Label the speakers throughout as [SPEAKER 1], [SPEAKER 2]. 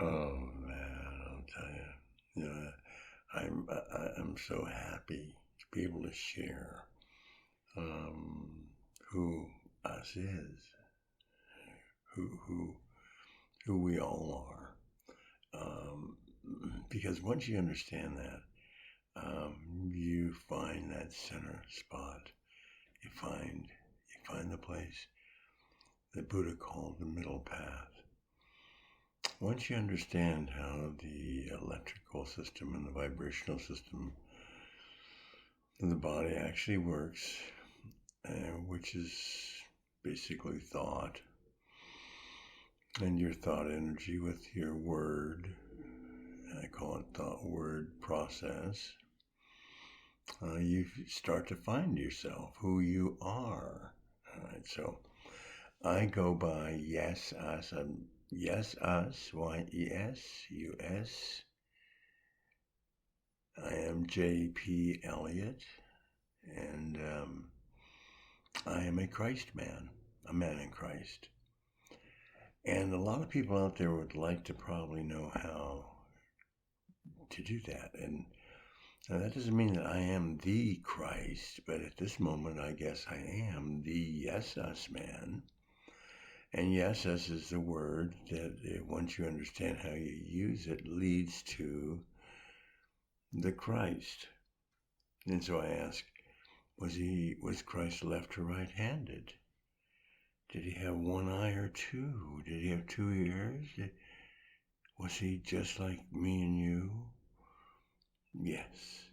[SPEAKER 1] Oh man, I'll tell you, you know, I'm so happy to be able to share um, who us is, who who who we all are. Because once you understand that, you find that center spot. You find the place that Buddha called the middle path. Once you understand how the electrical system and the vibrational system of the body actually works, which is basically thought, and your thought energy with your word, I call it thought word process, you start to find yourself, who you are. All right, so I go by Yes Us. Yes Us, YESUS. I am J.P. Elliott, and I am a Christ man, a man in Christ. And a lot of people out there would like to probably know how to do that. And now that doesn't mean that I am the Christ, but at this moment, I guess I am the Yes Us man. And yes us is the word that once you understand how you use it, leads to the Christ. And so I ask, was Christ left or right handed? Did he have one eye or two? Did he have two ears? Was he just like me and you? Yes.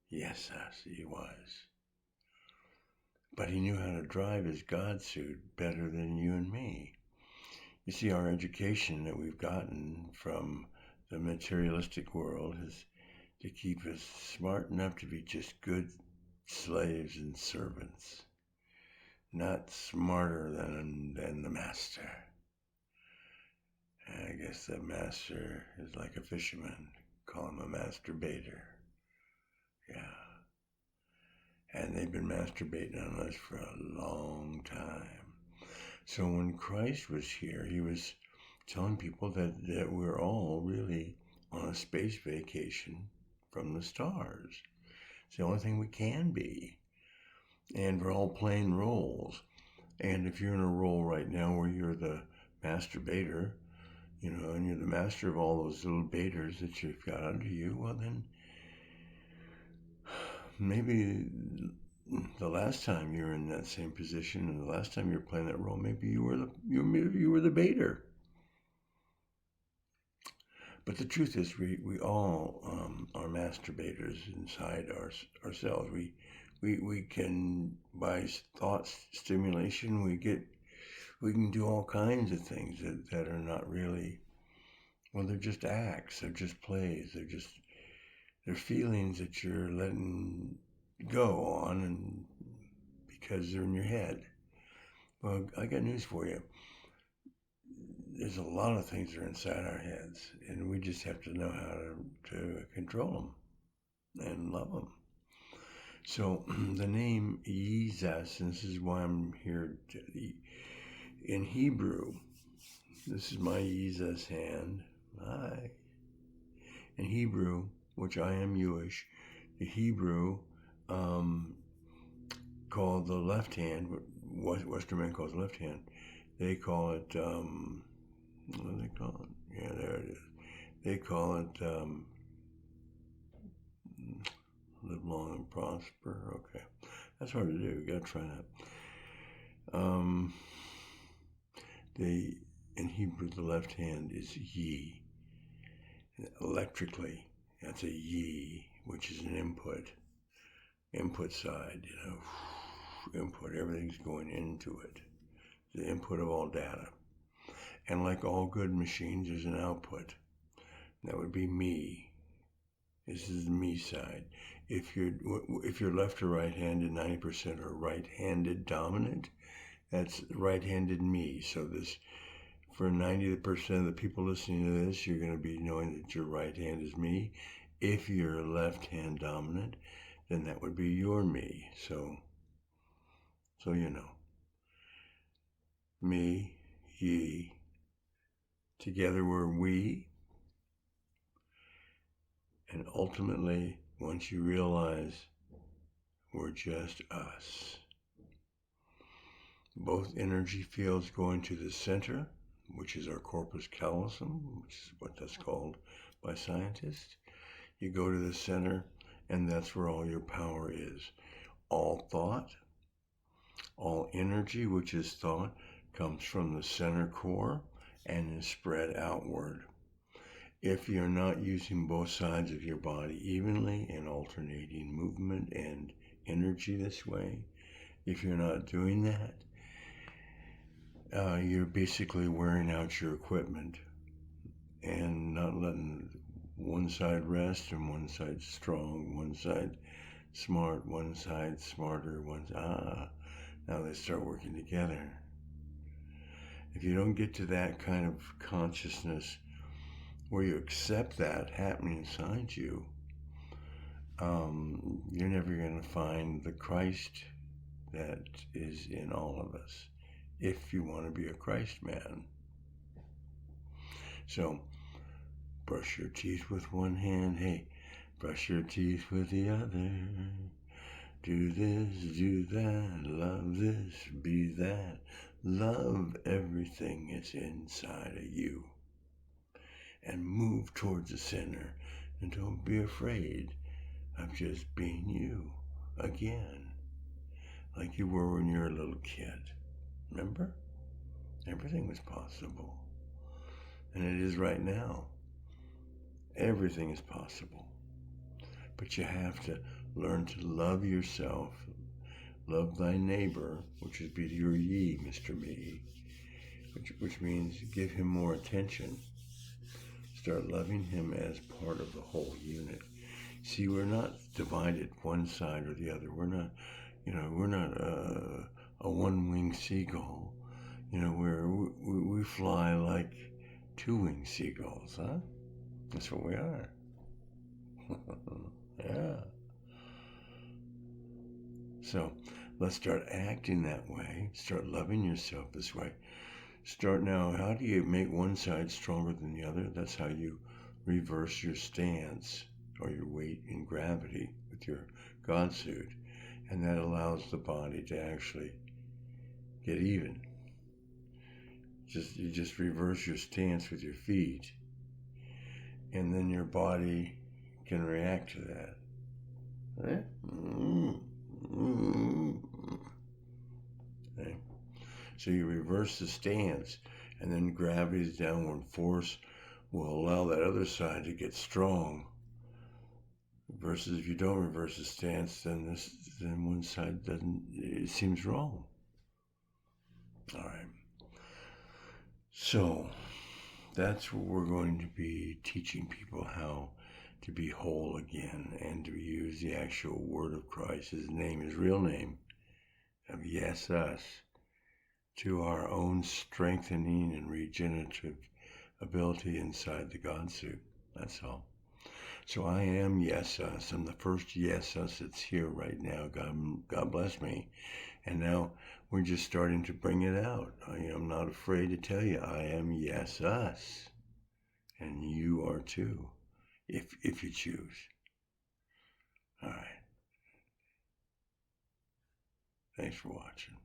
[SPEAKER 1] Yes, us, he was. But he knew how to drive his God suit better than you and me. You see, our education that we've gotten from the materialistic world is to keep us smart enough to be just good slaves and servants, not smarter than the master. And I guess the master is like a fisherman, call him a masturbator. Yeah. And they've been masturbating on us for a long time. So when Christ was here, he was telling people that we're all really on a space vacation from the stars. It's the only thing we can be. And we're all playing roles. And if you're in a role right now where you're the masturbator, and you're the master of all those little baiters that you've got under you, well then maybe the last time you were in that same position and the last time you were playing that role, maybe you were the baiter. But the truth is, we all are masturbators inside ourselves. We can, by thought stimulation, we can do all kinds of things that are not really, well, they're just acts, they're just plays, they're feelings that you're letting go on, and because they're in your head. Well, I got news for you. There's a lot of things that are inside our heads, and we just have to know how to control them and love them. So the name Jesus, and this is why I'm here in Hebrew. This is my Jesus hand. Hi. In Hebrew, which I am Jewish, the Hebrew called the left hand, what Western man calls left hand, they call it, what do they call it? Yeah, there it is. They call it live long and prosper. Okay. That's hard to do. You gotta try that. In Hebrew, the left hand is ye. Electrically, that's a ye, which is an input side, input, everything's going into it, the input of all data. And like all good machines, there's an output. That would be me. This is the me side. If you're left or right-handed, 90% are right-handed dominant. That's right-handed me. So this, for 90% of the people listening to this, you're going to be knowing that your right hand is me. If you're left hand dominant, then that would be your me. So me, ye, Together we're we. And ultimately, once you realize we're just us, both energy fields going to the center, which is our corpus callosum, which is what that's called by scientists. You go to the center, and that's where all your power is. All thought, all energy, which is thought, comes from the center core and is spread outward. If you're not using both sides of your body evenly in alternating movement and energy this way, if you're not doing that, you're basically wearing out your equipment and not letting one side rest and one side strong, one side smart, one side smarter, now they start working together. If you don't get to that kind of consciousness where you accept that happening inside you, you're never going to find the Christ that is in all of us, if you want to be a Christ man. So, brush your teeth with one hand, hey, brush your teeth with the other. Do this, do that, love this, be that. Love everything that's inside of you. And move towards the center. And don't be afraid of just being you again. Like you were when you were a little kid. Remember? Everything was possible. And it is right now. Everything is possible. But you have to learn to love yourself. Love thy neighbor, which would be your ye, Mr. Me. Which means give him more attention. Start loving him as part of the whole unit. See, we're not divided one side or the other. We're not a one-winged seagull. We fly like two-winged seagulls, huh? That's what we are. Yeah. So let's start acting that way. Start loving yourself this way. Start now. How do you make one side stronger than the other? That's how you reverse your stance or your weight in gravity with your God suit. And that allows the body to actually get even. You just reverse your stance with your feet. And then your body can react to that. Right? Okay. So you reverse the stance, and then gravity's downward force will allow that other side to get strong. Versus if you don't reverse the stance, then one side it seems wrong. All right. So that's what we're going to be teaching people, how to be whole again and to use the actual word of Christ, his name, his real name, of yes, us, to our own strengthening and regenerative ability inside the God suit. That's all. So I am yes, us. I'm the first yes, us that's here right now. God bless me. And now we're just starting to bring it out. I'm not afraid to tell you I am yes, us. And you are too, if you choose. All right. Thanks for watching.